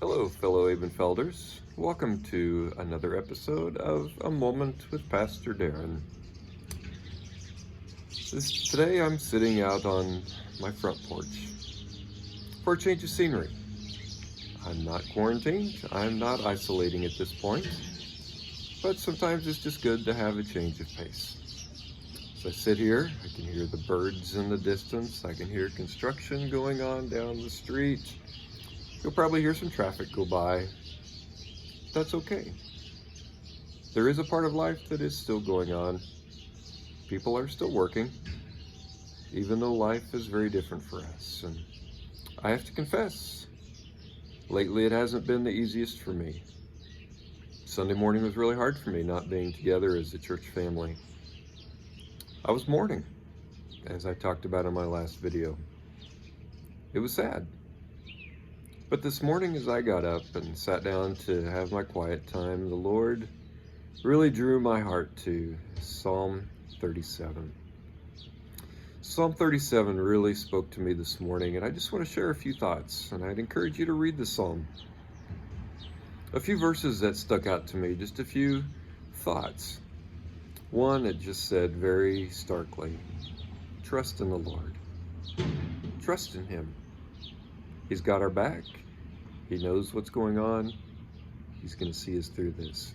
Hello, fellow Ebenfelders. Welcome to another episode of A Moment with Pastor Darren. Today I'm sitting out on my front porch for a change of scenery. I'm not quarantined, I'm not isolating at this point, but sometimes it's just good to have a change of pace. As I sit here, I can hear the birds in the distance, I can hear construction going on down the street. You'll probably hear some traffic go by. That's okay. There is a part of life that is still going on. People are still working, even though life is very different for us. And I have to confess, lately it hasn't been the easiest for me. Sunday morning was really hard for me, not being together as a church family. I was mourning, as I talked about in my last video. It was sad. But this morning as I got up and sat down to have my quiet time, the Lord really drew my heart to Psalm 37. Psalm 37 really spoke to me this morning, and I just want to share a few thoughts, and I'd encourage you to read the Psalm. A few verses that stuck out to me, just a few thoughts. One, it just said very starkly, trust in the Lord. Trust in Him. He's got our back. He knows what's going on. He's going to see us through this.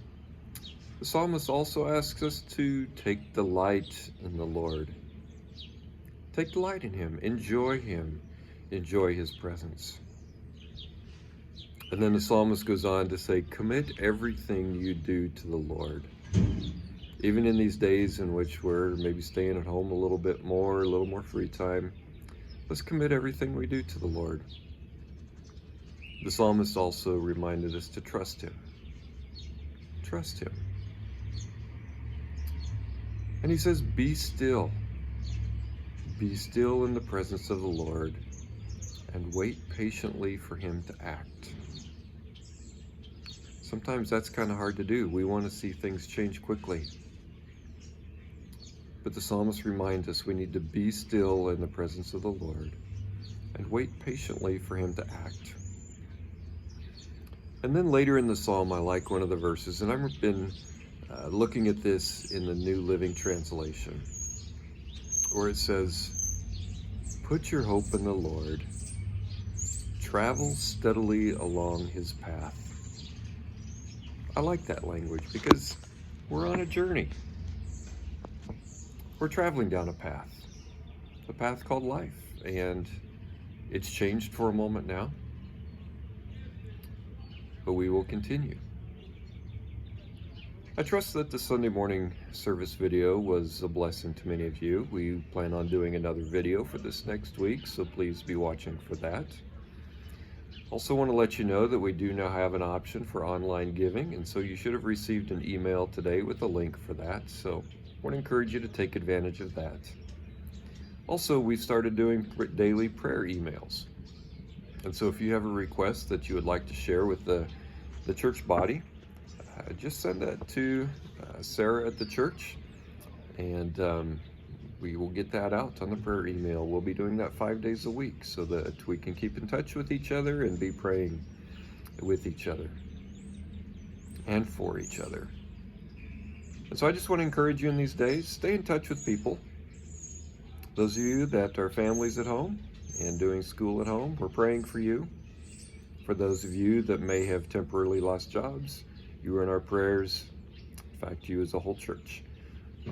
The psalmist also asks us to take delight in the Lord. Take delight in Him. Enjoy Him. Enjoy His presence. And then the psalmist goes on to say, commit everything you do to the Lord. Even in these days in which we're maybe staying at home a little bit more, a little more free time, let's commit everything we do to the Lord. The psalmist also reminded us to trust Him. Trust Him. And he says, be still. Be still in the presence of the Lord and wait patiently for Him to act. Sometimes that's kind of hard to do. We want to see things change quickly. But the psalmist reminds us we need to be still in the presence of the Lord and wait patiently for Him to act. And then later in the psalm, I like one of the verses, and I've been looking at this in the New Living Translation, where it says, put your hope in the Lord, travel steadily along His path. I like that language because we're on a journey. We're traveling down a path called life, and it's changed for a moment now. But we will continue. I trust that the Sunday morning service video was a blessing to many of you. We plan on doing another video for this next week, so please be watching for that. Also want to let you know that we do now have an option for online giving, and so you should have received an email today with a link for that, so I want to encourage you to take advantage of that. Also, we've started doing daily prayer emails. And so if you have a request that you would like to share with the church body, just send that to Sarah at the church, and we will get that out on the prayer email. We'll be doing that 5 days a week so that we can keep in touch with each other and be praying with each other and for each other. And so I just want to encourage you in these days, stay in touch with people. Those of you that are families at home and doing school at home, we're praying for you. For those of you that may have temporarily lost jobs, you are in our prayers. In fact, you as a whole church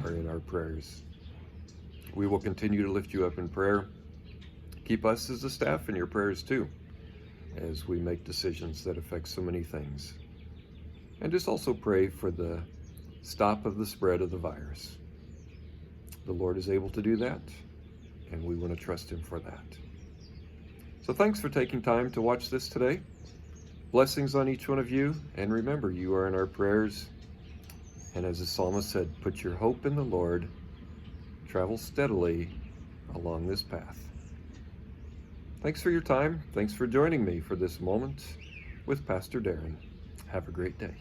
are in our prayers. We will continue to lift you up in prayer. Keep us as a staff in your prayers too, as we make decisions that affect so many things. And just also pray for the stop of the spread of the virus. The Lord is able to do that, and we want to trust Him for that. So thanks for taking time to watch this today. Blessings on each one of you, and remember, you are in our prayers. And as the psalmist said, put your hope in the Lord, travel steadily along this path. Thanks for your time. Thanks for joining me for this moment with Pastor Darren. Have a great day.